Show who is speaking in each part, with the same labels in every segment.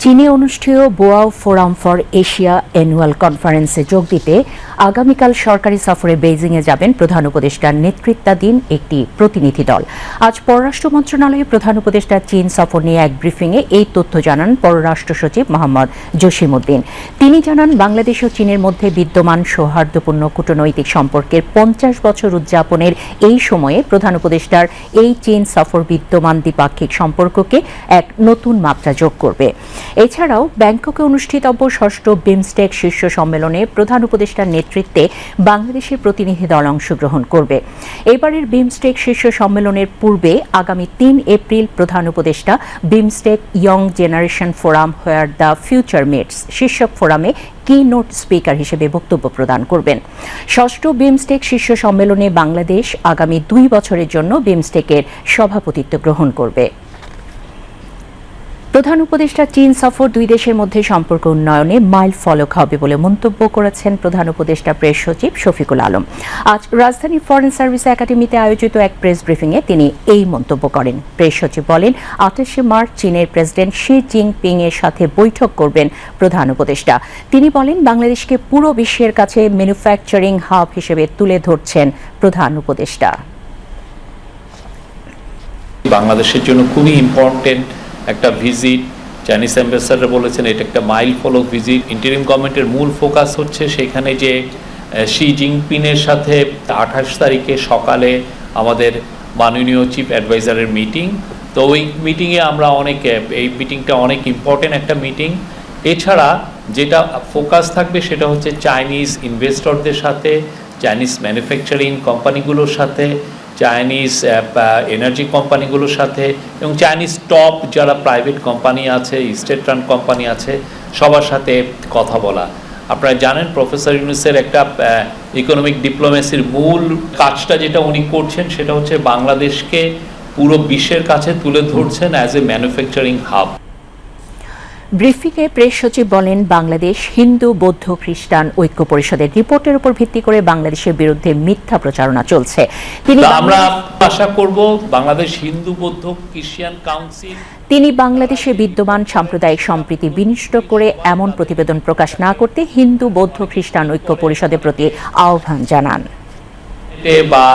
Speaker 1: চীনে অনুষ্ঠেয় Boao forum for Asia annual কনফারেন্সে যোগ দিতে আগামীকাল সরকারি সফরে বেইজিংয়ে যাবেন প্রধান উপদেষ্টার নেতৃত্বাধীন একটি প্রতিনিধি দল। আজ পররাষ্ট্র মন্ত্রণালয়ে প্রধান উপদেষ্টার চীন সফর নিয়ে এক ব্রিফিংয়ে এই তথ্য জানান পররাষ্ট্র সচিব মোহাম্মদ জসিমউদ্দিন। তিনি জানান, বাংলাদেশ ও চীনের মধ্যে বিদ্যমান সৌহার্দ্যপূর্ণ কূটনৈতিক সম্পর্কের ৫০ বছর উদযাপনের এই সময়ে প্রধান উপদেষ্টার এই চীন সফর বিদ্যমান দ্বিপাক্ষিক সম্পর্ককে এক নতুন মাত্রা যোগ করবে। এছাড়াও ব্যাংককে অনুষ্ঠিতব্য ষষ্ঠ বিমস্টেক শীর্ষ সম্মেলনে প্রধান উপদেষ্টার নেতৃত্বে বাংলাদেশের প্রতিনিধি দল অংশগ্রহণ করবে। এবারের বিমস্টেক শীর্ষ সম্মেলনের পূর্বে আগামী ৩ এপ্রিল প্রধান উপদেষ্টা BIMSTEC young generation forum where the future meets শীর্ষক ফোরামে কি নোট স্পিকার হিসেবে বক্তব্য প্রদান করবেন। ষষ্ঠ বিমস্টেক শীর্ষ সম্মেলনে বাংলাদেশ আগামী ২ বছরের জন্য বিমস্টেকের সভাপতিত্ব গ্রহণ করবে। প্রধান উপদেষ্টা চীন সফর দুই দেশের মধ্যে সম্পর্ক উন্নয়নে মাইল ফলক হবে বলে মন্তব্য করেছেন প্রধান উপদেষ্টা প্রেস সচিব শফিকুল আলম। আজ রাজধানীর ফরেন সার্ভিস একাডেমিতে আয়োজিত এক প্রেস ব্রিফিংয়ে তিনি এই মন্তব্য করেন। প্রেস সচিব বলেন, ২৮শে মার্চ চীনের প্রেসিডেন্ট শি জিনপিং এর সাথে বৈঠক করবেন প্রধান উপদেষ্টা। তিনি বলেন, বাংলাদেশকে পুরো বিশ্বের কাছে ম্যানুফ্যাকচারিং হাব হিসেবে তুলে ধরছেন প্রধান উপদেষ্টা।
Speaker 2: বাংলাদেশের জন্য খুবই ইম্পর্টেন্ট একটা ভিজিট। চাইনিজ অ্যাম্বাসেডর বলেছেন এটা একটা মাইল ফলক ভিজিট। ইন্টারিম গভর্নমেন্টের মূল ফোকাস হচ্ছে সেখানে যে শি জিনপিংয়ের সাথে ২৮ তারিখে সকালে আমাদের মাননীয় চিফ অ্যাডভাইজারের মিটিং। তো ওই মিটিংয়ে আমরা এই মিটিংটা অনেক ইম্পর্টেন্ট একটা মিটিং। এছাড়া যেটা ফোকাস থাকবে সেটা হচ্ছে চাইনিজ ইনভেস্টরদের সাথে, চাইনিজ ম্যানুফ্যাকচারিং কোম্পানিগুলোর সাথে, চাইনিজ এনার্জি কোম্পানিগুলোর সাথে এবং চাইনিজ টপ যারা প্রাইভেট কোম্পানি আছে, স্টেট রান কোম্পানি আছে, সবার সাথে কথা বলা। আপনারা জানেন প্রফেসর ইউনূসের একটা ইকোনমিক ডিপ্লোমেসির মূল কাজটা যেটা উনি করছেন সেটা হচ্ছে বাংলাদেশকে পুরো বিশ্বের কাছে তুলে ধরছেন অ্যাজ এ ম্যানুফ্যাকচারিং হাব।
Speaker 1: ব্রিফিংয়ে প্রেস সচিব বলেন, বাংলাদেশ হিন্দু বৌদ্ধ খ্রিস্টান ঐক্য পরিষদের রিপোর্টের উপর ভিত্তি করে বাংলাদেশের বিরুদ্ধে মিথ্যা প্রচারণা চলছে।
Speaker 2: আমরা আশা করব বাংলাদেশ হিন্দু বৌদ্ধ খ্রিস্টান কাউন্সিল
Speaker 1: তিনি বাংলাদেশে বিদ্যমান সাম্প্রদায়িক সম্প্রীতি বিনষ্ট করে এমন প্রতিবেদন প্রকাশ না করতে হিন্দু বৌদ্ধ খ্রিস্টান ঐক্য পরিষদের প্রতি আহ্বান জানান।
Speaker 2: বা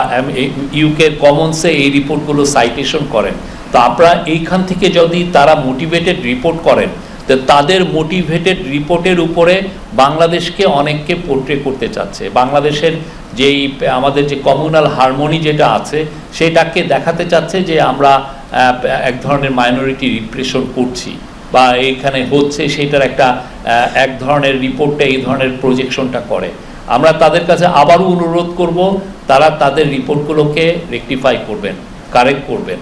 Speaker 2: ইউকের কমন্সে এই রিপোর্টগুলো সাইটেশন করেন, তো আপনারা এইখান থেকে যদি তারা মোটিভেটেড রিপোর্ট করেন, তাদের মোটিভেটেড রিপোর্টের উপরে বাংলাদেশকে অনেককে পোর্ট্রে করতে চাচ্ছে। বাংলাদেশের যেই আমাদের যে কমিউনাল হারমোনি যেটা আছে সেটাকে দেখাতে চাচ্ছে যে আমরা এক ধরনের মাইনরিটি রিপ্রেশন করছি বা এইখানে হচ্ছে, সেটার একটা এক ধরনের রিপোর্টটা এই ধরনের প্রজেকশনটা করে। আমরা তাদের কাছে আবারও অনুরোধ করব তারা তাদের রিপোর্টগুলোকে রেকটিফাই করবেন, কারেক্ট করবেন।